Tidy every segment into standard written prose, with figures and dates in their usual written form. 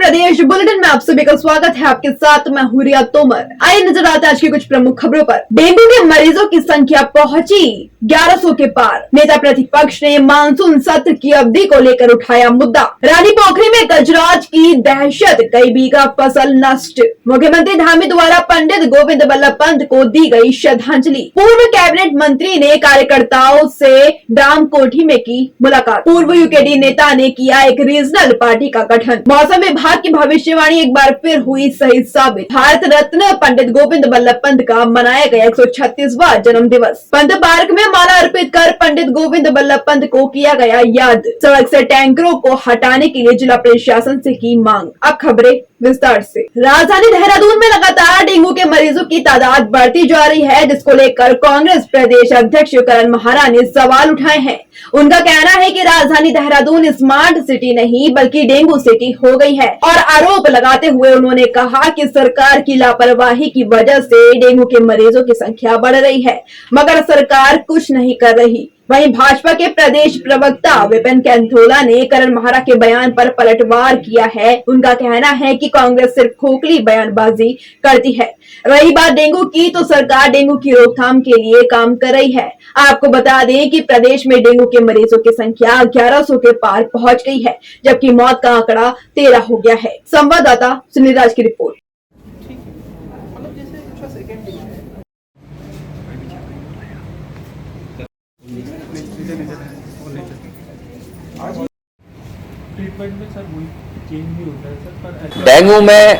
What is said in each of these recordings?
प्रदेश bulletin में आप सभी का स्वागत है। आपके साथ मैं हूं रिया तोमर। आइए नजर आते हैं आज की कुछ प्रमुख खबरों पर। डेंगू के मरीजों की संख्या पहुंची 1100 के पार। नेता प्रतिपक्ष ने मानसून सत्र की अवधि को लेकर उठाया मुद्दा। रानी पोखरी में गजराज की दहशत, कई बीघा फसल नष्ट। मुख्यमंत्री धामी द्वारा पंडित गोविंद बल्लभ पंत को दी गई श्रद्धांजलि। पूर्व कैबिनेट मंत्री ने कार्यकर्ताओं से डाम कोठी में की मुलाकात। पूर्व यूकेडी नेता ने किया एक रीजनल पार्टी का गठन। मौसम विभाग की भविष्यवाणी एक बार फिर हुई सही साबित। भारत रत्न पंडित गोविंद बल्लभ पंत का मनाया गया 136वां जन्म दिवस। पंत पार्क में माला अर्पित कर पंडित गोविंद बल्लभ पंत को किया गया याद। सड़क से टैंकरों को हटाने के लिए जिला प्रशासन से की मांग। अब खबरें विस्तार से। राजधानी देहरादून में लगातार डेंगू के मरीजों की तादाद बढ़ती जा रही है, जिसको लेकर कांग्रेस प्रदेश अध्यक्ष करण महारा ने सवाल उठाए हैं। उनका कहना है कि राजधानी देहरादून स्मार्ट सिटी नहीं बल्कि डेंगू सिटी हो गई है और आरोप लगाते हुए उन्होंने कहा कि सरकार की लापरवाही की वजह से डेंगू के मरीजों की संख्या बढ़ रही है, मगर सरकार कुछ नहीं कर रही। वहीं भाजपा के प्रदेश प्रवक्ता विपिन कैंथोला ने करण महारा के बयान पर पलटवार किया है। उनका कहना है कि कांग्रेस सिर्फ खोखली बयानबाजी करती है। रही बात डेंगू की, तो सरकार डेंगू की रोकथाम के लिए काम कर रही है। आपको बता दें कि प्रदेश में डेंगू के मरीजों की संख्या 1100 के पार पहुंच गई है, जबकि मौत का आंकड़ा 13 हो गया है। संवाददाता सुनील राज की रिपोर्ट। डेंगू में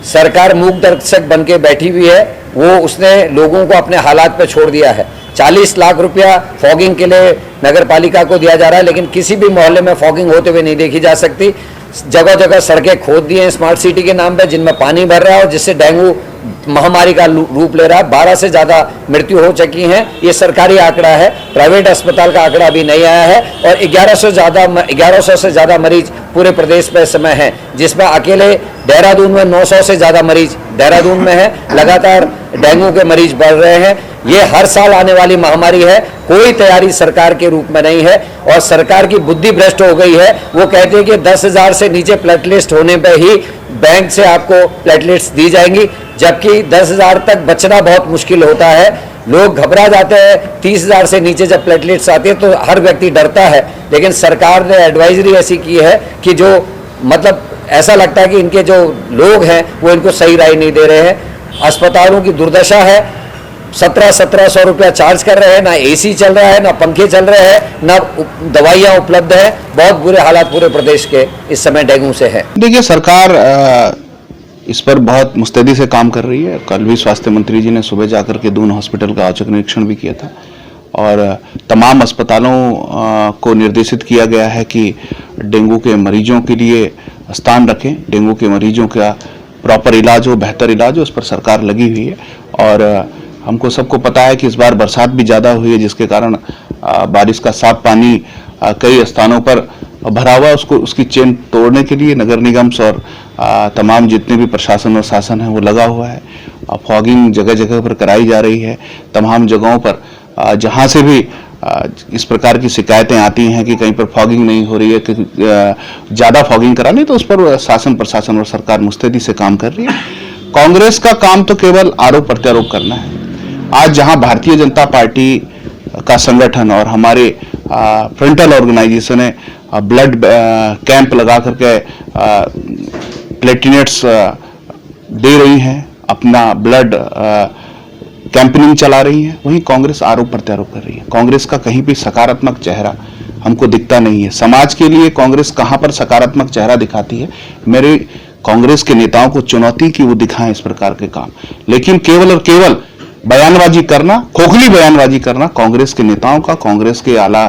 सरकार मूक दर्शक बन के बैठी हुई है। वो उसने लोगों को अपने हालात पे छोड़ दिया है। 40 लाख रुपया फॉगिंग के लिए नगर पालिका को दिया जा रहा है, लेकिन किसी भी मोहल्ले में फॉगिंग होते हुए नहीं देखी जा सकती। जगह जगह सड़कें खोद दी हैं स्मार्ट सिटी के नाम पे, जिनमें पानी भर रहा है और जिससे डेंगू महामारी का रूप ले रहा है। 12 से ज़्यादा मृत्यु हो चुकी हैं। ये सरकारी आंकड़ा है, प्राइवेट अस्पताल का आंकड़ा अभी नहीं आया है। और 1100 से ज़्यादा मरीज पूरे प्रदेश में इस समय हैं, जिसमें अकेले देहरादून में 900 से ज़्यादा मरीज देहरादून में है। लगातार डेंगू के मरीज बढ़ रहे हैं। ये हर साल आने वाली महामारी है। कोई तैयारी सरकार के रूप में नहीं है और सरकार की बुद्धि भ्रष्ट हो गई है। वो कहते हैं कि 10,000 से नीचे प्लेटलिस्ट होने पर ही बैंक से आपको प्लेटलेट्स दी जाएंगी, जबकि 10,000 तक बचना बहुत मुश्किल होता है। लोग घबरा जाते हैं। 30,000 से नीचे जब प्लेटलेट्स आती है तो हर व्यक्ति डरता है। लेकिन सरकार ने एडवाइजरी ऐसी की है कि जो मतलब ऐसा लगता है कि इनके जो लोग हैं वो इनको सही राय नहीं दे रहे हैं। अस्पतालों की दुर्दशा है। 1700 रुपया चार्ज कर रहे हैं, ना एसी चल रहा है, ना पंखे चल रहे हैं, ना दवाइयाँ उपलब्ध है। बहुत बुरे हालात पूरे प्रदेश के इस समय डेंगू से है। देखिए, सरकार इस पर बहुत मुस्तैदी से काम कर रही है। कल भी स्वास्थ्य मंत्री जी ने सुबह जाकर के दून हॉस्पिटल का औचक निरीक्षण भी किया था और तमाम अस्पतालों को निर्देशित किया गया है कि डेंगू के मरीजों के लिए स्थान रखें। डेंगू के मरीजों का प्रॉपर इलाज हो, बेहतर इलाज हो, उस पर सरकार लगी हुई है। और हमको सबको पता है कि इस बार बरसात भी ज़्यादा हुई है, जिसके कारण बारिश का साफ पानी कई स्थानों पर भरा हुआ। उसकी चेन तोड़ने के लिए नगर निगम और तमाम जितने भी प्रशासन और शासन है वो लगा हुआ है। फॉगिंग जगह जगह पर कराई जा रही है। तमाम जगहों पर जहाँ से भी इस प्रकार की शिकायतें आती हैं कि कहीं पर फॉगिंग नहीं हो रही है, कि ज़्यादा फॉगिंग करानी, तो उस पर शासन प्रशासन और सरकार मुस्तैदी से काम कर रही है। कांग्रेस का काम तो केवल आरोप प्रत्यारोप करना है। आज जहाँ भारतीय जनता पार्टी का संगठन और हमारे फ्रंटल ऑर्गेनाइजेशन ने ब्लड कैंप लगा करके प्लेटिनेट्स दे रही हैं, अपना ब्लड कैंपेनिंग चला रही है, वहीं कांग्रेस आरोप प्रत्यारोप कर रही है। कांग्रेस का कहीं भी सकारात्मक चेहरा हमको दिखता नहीं है। समाज के लिए कांग्रेस कहां पर सकारात्मक चेहरा दिखाती है? मेरे कांग्रेस के नेताओं को चुनौती की वो दिखाएं इस प्रकार के काम। लेकिन केवल और केवल बयानबाजी करना, खोखली बयानबाजी करना कांग्रेस के नेताओं का, कांग्रेस के आला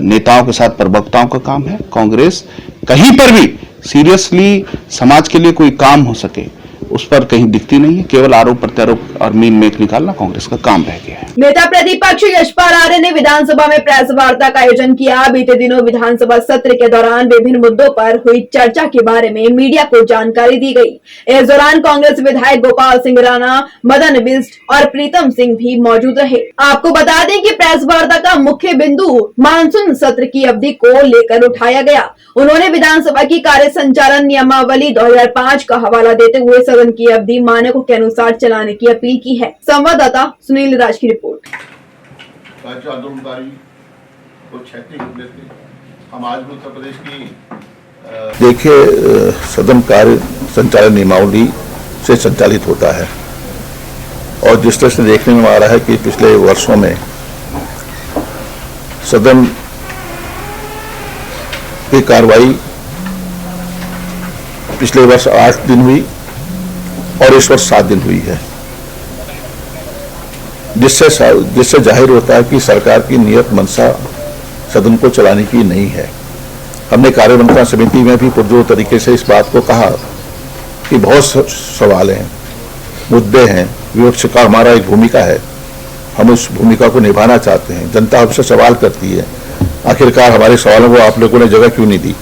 नेताओं के साथ प्रवक्ताओं का काम है। कांग्रेस कहीं पर भी सीरियसली समाज के लिए कोई काम हो सके उस पर कहीं दिखती नहीं है। केवल आरोप प्रत्यारोप और मीन मेक निकालना कांग्रेस का काम रह गया है। नेता प्रतिपक्ष यशपाल आर्य ने विधानसभा में प्रेस वार्ता का आयोजन किया। बीते दिनों विधानसभा सत्र के दौरान विभिन्न मुद्दों पर हुई चर्चा के बारे में मीडिया को जानकारी दी गई। इस दौरान कांग्रेस विधायक गोपाल सिंह राणा, मदन बिष्ट और प्रीतम सिंह भी मौजूद रहे। आपको बता दें कि प्रेस वार्ता का मुख्य बिंदु मानसून सत्र की अवधि को लेकर उठाया गया। उन्होंने विधानसभा की कार्य संचालन नियमावली 2005 का हवाला देते हुए सदन की अवधि मानकों के अनुसार चलाने की अपील की है। संवाददाता सुनील राज की रिपोर्ट। राज्य आंदोलनकारी को क्षैतिज रूप देते हम आज भी उत्तर प्रदेश की देखिए, सदन कार्य संचालन नियमावली से संचालित होता है और जिस तरह से देखने में आ रहा है कि पिछले वर्षों में सदन की कार्रवाई पिछले वर्ष 8 दिन हुई और इस वर्ष 7 दिन हुई है, जिससे जाहिर होता है कि सरकार की नियत मंशा सदन को चलाने की नहीं है। हमने कार्यमंत्रणा समिति में भी पुरजोर तरीके से इस बात को कहा कि बहुत सवाल हैं, मुद्दे हैं, विपक्ष का हमारा एक भूमिका है, हम उस भूमिका को निभाना चाहते हैं। जनता हमसे सवाल करती है, आखिरकार हमारे सवालों को आप लोगों ने जगह क्यों नहीं दी।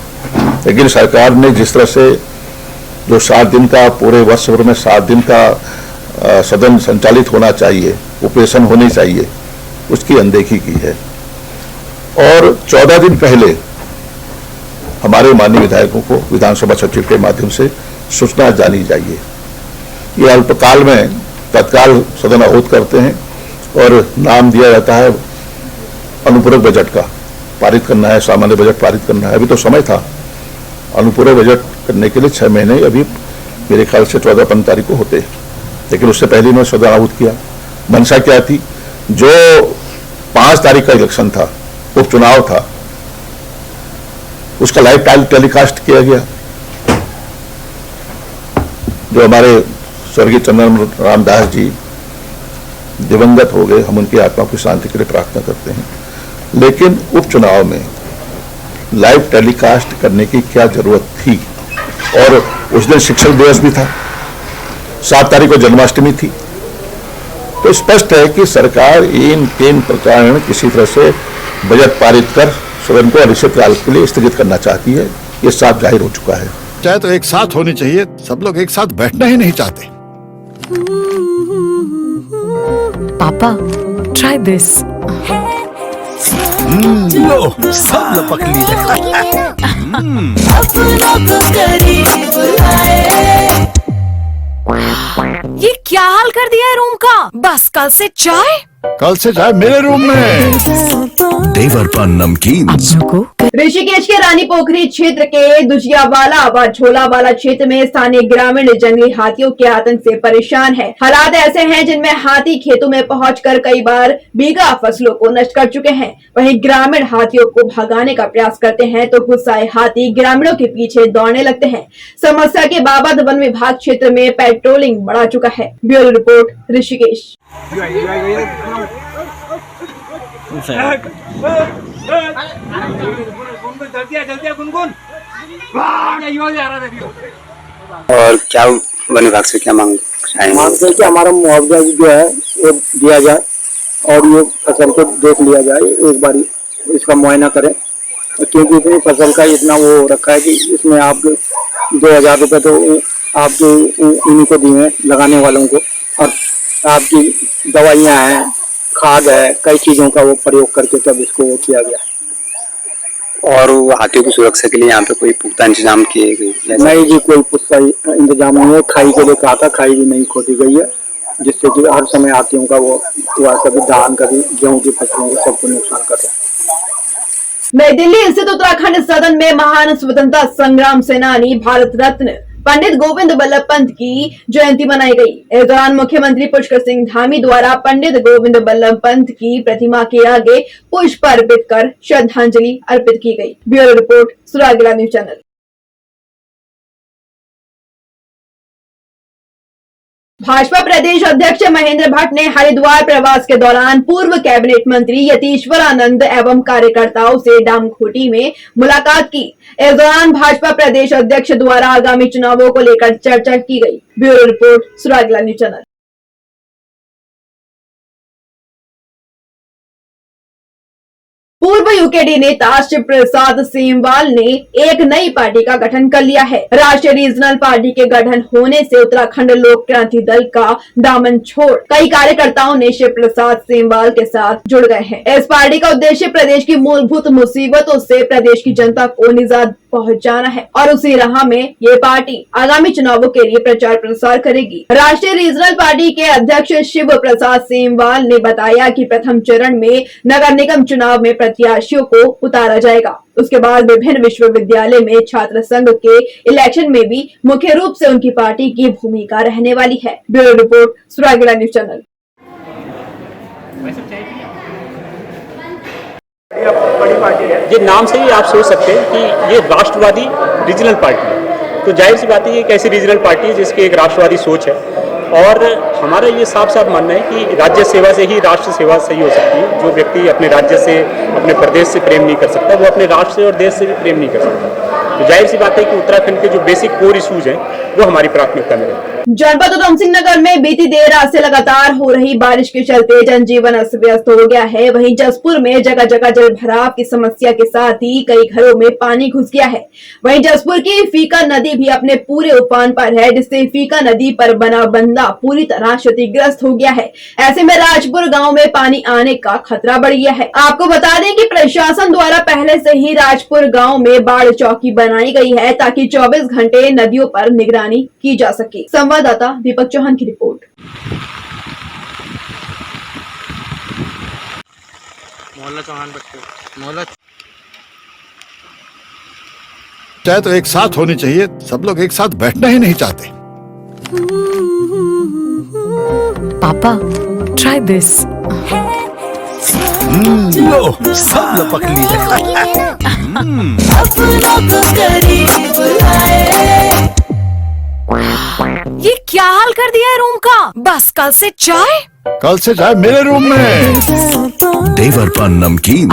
लेकिन सरकार ने जिस तरह से जो 7 दिन का, पूरे वर्ष भर में 7 दिन का सदन संचालित होना चाहिए, उपवेशन होनी चाहिए, उसकी अनदेखी की है। और 14 दिन पहले हमारे माननीय विधायकों को विधानसभा सचिव के माध्यम से सूचना जानी चाहिए। ये अल्पकाल में तत्काल सदन आहूत करते हैं और नाम दिया जाता है अनुपूरक बजट का, पारित करना है, सामान्य बजट पारित करना है। अभी तो समय था अनुपूरक बजट करने के लिए 6 महीने अभी मेरे ख्याल से 14-15 तारीख को होते, लेकिन उससे पहले मैं सदन आहूत किया। मंशा क्या थी, जो 5 तारीख का इलेक्शन था, उपचुनाव था, उसका लाइव टेलीकास्ट किया गया। जो हमारे स्वर्गीय चंदन रामदास जी दिवंगत हो गए, हम उनकी आत्मा की शांति के लिए प्रार्थना करते हैं। लेकिन उपचुनाव में लाइव टेलीकास्ट करने की क्या जरूरत थी। और उस दिन शिक्षक दिवस भी था, 7 तारीख को जन्माष्टमी थी। तो स्पष्ट है कि सरकार इन 3 प्रकरण किसी तरह से बजट पारित कर सदन को अनिश्चितकाल के लिए स्थगित करना चाहती है। ये साफ जाहिर हो चुका है। चाहे तो एक साथ होनी चाहिए, सब लोग एक साथ बैठना ही नहीं चाहते। पापा, try this. लो, सब लपक लिए। ये क्या हाल कर दिया है रूम का? बस कल से चाय? कल से चाय मेरे रूम में। देवर पान नमकीन को ऋषिकेश के रानी पोखरी क्षेत्र के दुजियावाला व झोलावाला क्षेत्र में स्थानीय ग्रामीण जंगली हाथियों के आतंक से परेशान है। हालात ऐसे हैं जिनमें हाथी खेतों में पहुंचकर कई बार बीघा फसलों को नष्ट कर चुके हैं। वहीं ग्रामीण हाथियों को भगाने का प्रयास करते हैं तो गुस्साए हाथी ग्रामीणों के पीछे दौड़ने लगते हैं। समस्या के बाबत वन विभाग क्षेत्र में पेट्रोलिंग बढ़ा चुका है। Bureau report, Rishikesh. और क्या वन विभाग से क्या मांग मांगते कि हमारा मुआवजा जो है वो दिया जाए और ये फसल को देख लिया जाए, एक बार इसका मुआयना करें, क्योंकि इतनी फसल का इतना वो रखा है कि इसमें आप 2000 रुपये तो आपके इनको दिए लगाने वालों को, और आपकी दवाइयाँ हैं, खाद है, कई चीजों का वो प्रयोग करके तब इसको वो किया गया। और हाथियों की सुरक्षा के लिए यहाँ पे कोई पुख्ता इंतजाम किए गए? नहीं जी, कोई पुख्ता इंतजाम नहीं है। खाई के लिए कहा था, खाई भी नहीं खोदी गई है, जिससे कि हर समय हाथियों का वो कभी धान, कभी गेहूं की फसलों को सबको नुकसान कर रहा है। नई दिल्ली स्थित उत्तराखंड सदन में महान स्वतंत्रता संग्राम सेनानी भारत रत्न पंडित गोविंद बल्लभ पंत की जयंती मनाई गई। इस दौरान मुख्यमंत्री पुष्कर सिंह धामी द्वारा पंडित गोविंद बल्लभ पंत की प्रतिमा के आगे पुष्प अर्पित कर श्रद्धांजलि अर्पित की गई। ब्यूरो रिपोर्ट, सुरागला न्यूज चैनल। भाजपा प्रदेश अध्यक्ष महेंद्र भट्ट ने हरिद्वार प्रवास के दौरान पूर्व कैबिनेट मंत्री यतीश्वर आनंद एवं कार्यकर्ताओं से डामखोटी में मुलाकात की। इस दौरान भाजपा प्रदेश अध्यक्ष द्वारा आगामी चुनावों को लेकर चर्चा की गई। ब्यूरो रिपोर्ट, सुरागला न्यूज चैनल। यूकेडी नेता शिव प्रसाद सेमवाल ने एक नई पार्टी का गठन कर लिया है। राष्ट्रीय रीजनल पार्टी के गठन होने से उत्तराखंड लोक क्रांति दल का दामन छोड़ कई कार्यकर्ताओं ने शिव प्रसाद सेमवाल के साथ जुड़ गए हैं। इस पार्टी का उद्देश्य प्रदेश की मूलभूत मुसीबतों से प्रदेश की जनता को निजात पहुंचाना है और उसी राह में ये पार्टी आगामी चुनावों के लिए प्रचार प्रसार करेगी। राष्ट्रीय रीजनल पार्टी के अध्यक्ष शिव प्रसाद सेमवाल ने बताया कि प्रथम चरण में नगर निगम चुनाव में प्रत्याशियों को उतारा जाएगा। उसके बाद विभिन्न विश्वविद्यालय में छात्र संघ के इलेक्शन में भी मुख्य रूप से उनकी पार्टी की भूमिका रहने वाली है। ब्यूरो रिपोर्ट, सुरागेला न्यूज चैनल। बड़ी पार्टी है, ये नाम से ही आप सोच सकते हैं कि ये राष्ट्रवादी रीजनल पार्टी है। तो जाहिर सी बात है, ये एक ऐसी रीजनल पार्टी है जिसकी एक राष्ट्रवादी सोच है और हमारा ये साफ साफ मानना है कि राज्य सेवा से ही राष्ट्र सेवा सही हो सकती है। जो व्यक्ति अपने राज्य से, अपने प्रदेश से प्रेम नहीं कर सकता, वो अपने राष्ट्र से और देश से भी प्रेम नहीं कर सकता। तो जाहिर सी बात है कि उत्तराखंड के जो बेसिक कोर इशूज हैं वो हमारी प्राथमिकता में रहते हैं। जनपद उधम सिंह नगर में बीती देर रात से लगातार हो रही बारिश के चलते जनजीवन अस्त व्यस्त हो गया है। वहीं जसपुर में जगह जगह जल भराव की समस्या के साथ ही कई घरों में पानी घुस गया है। वहीं जसपुर की फीका नदी भी अपने पूरे उफान पर है, जिससे फीका नदी पर बना बंधा पूरी तरह क्षतिग्रस्त हो गया है। ऐसे में राजपुर गांव में पानी आने का खतरा बढ़ गया है। आपको बता दें कि प्रशासन द्वारा पहले से ही राजपुर गांव में बाढ़ चौकी बनाई गई है ताकि 24 घंटे नदियों पर निगरानी की जा सके। संवाददाता दीपक चौहान की रिपोर्ट। चाहे तो एक साथ होनी चाहिए, सब लोग एक साथ बैठना ही नहीं चाहते। पापा, ट्राई दिस। लो सब पक ली। ये क्या हाल कर दिया है रूम का? बस कल से चाय, कल से चाय मेरे रूम में। देवर पान नमकीन।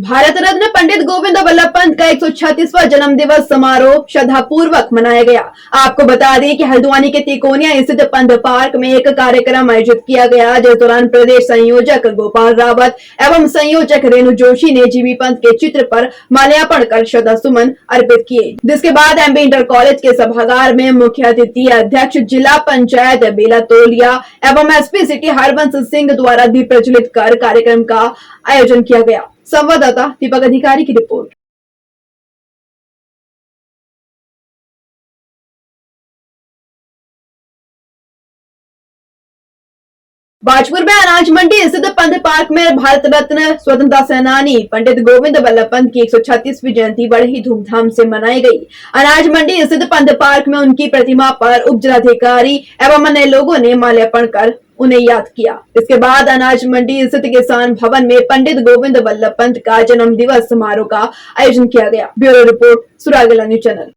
भारत रत्न पंडित गोविंद वल्लभ पंत का 136वां जन्म दिवस समारोह श्रद्धापूर्वक मनाया गया। आपको बता दें कि हल्द्वानी के तिकोनिया स्थित पंत पार्क में एक कार्यक्रम आयोजित किया गया, जिस दौरान प्रदेश संयोजक गोपाल रावत एवं संयोजक रेणु जोशी ने जीबी पंत के चित्र पर माल्यार्पण कर श्रद्धा सुमन अर्पित किए। जिसके बाद एमबी इंटर कॉलेज के सभागार में मुख्य अतिथि अध्यक्ष जिला पंचायत बेला तोलिया एवं एसपी सिटी हरबंस सिंह द्वारा दीप प्रज्वलित कर कार्यक्रम का आयोजन किया गया। संवाददाता दीपक अधिकारी की रिपोर्ट। बाजपुर में अनाज मंडी स्थित पंत पार्क में भारत रत्न स्वतंत्रता सेनानी पंडित गोविंद वल्लभ पंत की 136वीं जयंती बड़े ही धूमधाम से मनाई गई। अनाज मंडी स्थित पंत पार्क में उनकी प्रतिमा पर उप जिलाधिकारी एवं अन्य लोगों ने माल्यार्पण कर उन्हें याद किया। इसके बाद अनाज मंडी स्थित किसान भवन में पंडित गोविंद वल्लभ पंत का जन्म दिवस समारोह का आयोजन किया गया। ब्यूरो रिपोर्ट, सुरागेला न्यूज चैनल।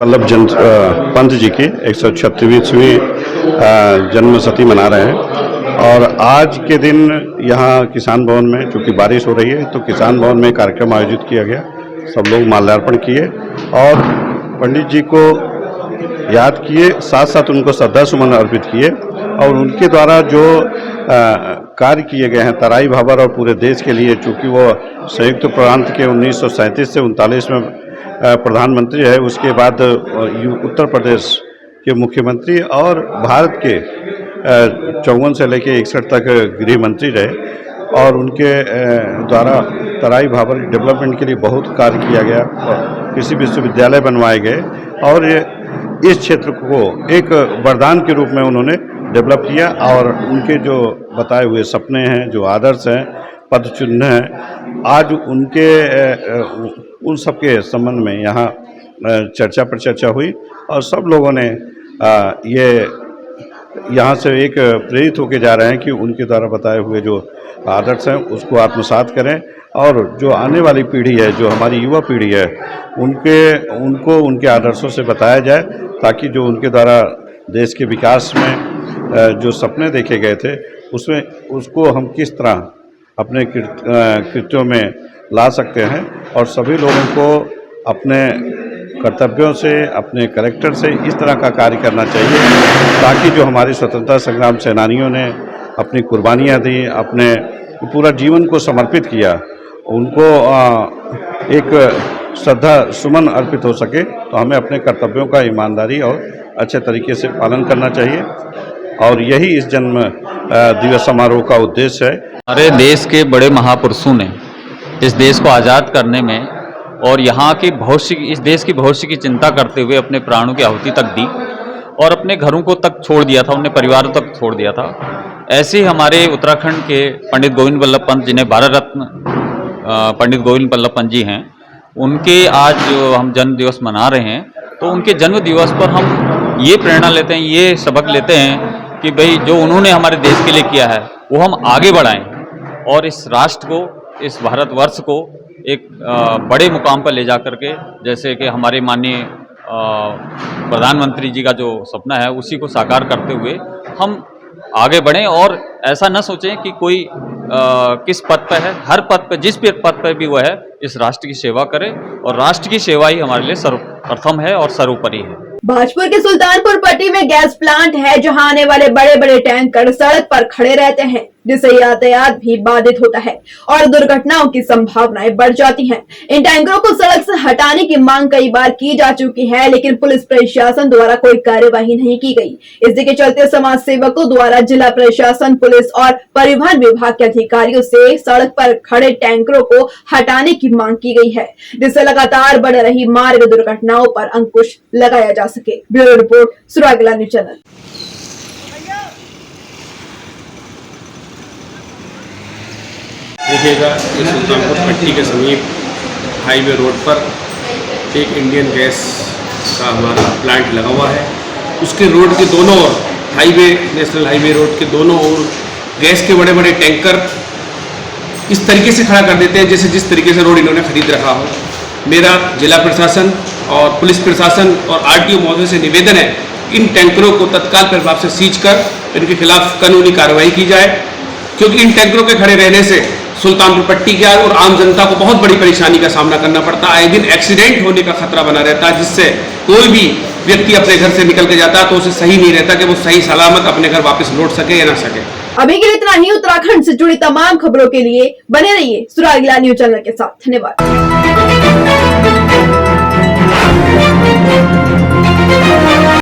वल्लभ पंत जी की 136वीं जन्म शती मना रहे हैं और आज के दिन यहाँ किसान भवन में, चूँकि बारिश हो रही है तो किसान भवन में कार्यक्रम आयोजित किया गया। सब लोग माल्यार्पण किए और पंडित जी को याद किए, साथ साथ उनको श्रद्धा सुमन अर्पित किए और उनके द्वारा जो कार्य किए गए हैं तराई भाबर और पूरे देश के लिए, चूँकि वो संयुक्त प्रांत के 1937 से 39 में प्रधानमंत्री है, उसके बाद उत्तर प्रदेश के मुख्यमंत्री और भारत के 54 से लेकर 61 तक गृह मंत्री रहे और उनके द्वारा तराई भाबर डेवलपमेंट के लिए बहुत कार्य किया गया और कृषि विश्वविद्यालय बनवाए गए और इस क्षेत्र को एक वरदान के रूप में उन्होंने डेवलप किया और उनके जो बताए हुए सपने हैं, जो आदर्श हैं, पद चिन्ह हैं, आज उनके उन सब के संबंध में यहाँ चर्चा पर चर्चा हुई और सब लोगों ने ये यहाँ से एक प्रेरित होकर जा रहे हैं कि उनके द्वारा बताए हुए जो आदर्श हैं उसको आत्मसात करें और जो आने वाली पीढ़ी है, जो हमारी युवा पीढ़ी है, उनको उनके आदर्शों से बताया जाए ताकि जो उनके द्वारा देश के विकास में जो सपने देखे गए थे उसमें उसको हम किस तरह अपने कृत्यों में ला सकते हैं और सभी लोगों को अपने कर्तव्यों से, अपने कैरेक्टर से इस तरह का कार्य करना चाहिए ताकि जो हमारे स्वतंत्रता संग्राम सेनानियों ने अपनी कुर्बानियाँ दी, अपने पूरा जीवन को समर्पित किया, उनको एक श्रद्धा सुमन अर्पित हो सके, तो हमें अपने कर्तव्यों का ईमानदारी और अच्छे तरीके से पालन करना चाहिए और यही इस जन्म दिवस समारोह का उद्देश्य है। हमारे देश के बड़े महापुरुषों ने इस देश को आज़ाद करने में और यहाँ के भविष्य, इस देश की भविष्य की चिंता करते हुए अपने प्राणों की आहुति तक दी और अपने घरों को तक छोड़ दिया था, अपने परिवारों तक छोड़ दिया था। ऐसे ही हमारे उत्तराखंड के पंडित गोविंद बल्लभ पंत, जिन्हें भारत रत्न पंडित गोविंद बल्लभ पंत जी हैं, उनके आज जो हम जन्म दिवस मना रहे हैं, तो उनके जन्म दिवस पर हम ये प्रेरणा लेते हैं, ये सबक लेते हैं कि भाई जो उन्होंने हमारे देश के लिए किया है वो हम आगे बढ़ाएं और इस राष्ट्र को, इस भारतवर्ष को एक बड़े मुकाम पर ले जा करके, जैसे कि हमारे माननीय प्रधानमंत्री जी का जो सपना है उसी को साकार करते हुए हम आगे बढ़ें और ऐसा न सोचें कि कोई किस पद पर है, हर पद पर, जिस भी पद पर भी वो है, इस राष्ट्र की सेवा करे और राष्ट्र की सेवा ही हमारे लिए सर्वप्रथम है और सर्वोपरि है। भाजपुर के सुल्तानपुर पट्टी में गैस प्लांट है जहां आने वाले बड़े बड़े टैंकर सड़क पर खड़े रहते हैं, जिससे यातायात भी बाधित होता है और दुर्घटनाओं की संभावनाएं बढ़ जाती हैं। इन टैंकरों को सड़क से हटाने की मांग कई बार की जा चुकी है, लेकिन पुलिस प्रशासन द्वारा कोई कार्यवाही नहीं की गई। इसी के चलते समाज सेवकों द्वारा जिला प्रशासन, पुलिस और परिवहन विभाग के अधिकारियों से सड़क पर खड़े टैंकरों को हटाने की मांग की गई है, जिससे लगातार बढ़ रही मार्ग दुर्घटनाओं पर अंकुश लगाया जा सके। ब्यूरो रिपोर्ट, सुरागला न्यूज चैनल। देखिएगा, ये सुल्तानपुर पट्टी के समीप हाईवे रोड पर एक इंडियन गैस का हमारा प्लांट लगा हुआ है। उसके रोड के दोनों ओर, हाईवे, नेशनल हाईवे रोड के दोनों ओर गैस के बड़े बड़े टैंकर इस तरीके से खड़ा कर देते हैं जैसे जिस तरीके से रोड इन्होंने खरीद रखा हो। मेरा जिला प्रशासन और पुलिस प्रशासन और आरटीओ महोदय से निवेदन है, इन टैंकरों को तत्काल प्रभाव से सीज कर इनके खिलाफ कानूनी कार्रवाई की जाए, क्योंकि इन टैंकरों के खड़े रहने से सुल्तानपुर पट्टी के और आम जनता को बहुत बड़ी परेशानी का सामना करना पड़ता है। आए दिन एक्सीडेंट होने का खतरा बना रहता है, जिससे कोई भी व्यक्ति अपने घर से निकल के जाता है तो उसे सही नहीं रहता कि वो सही सलामत अपने घर वापस लौट सके या ना सके। अभी के लिए इतना ही। उत्तराखंड से जुड़ी तमाम खबरों के लिए बने रहिए सुरागला न्यूज चैनल के साथ। धन्यवाद।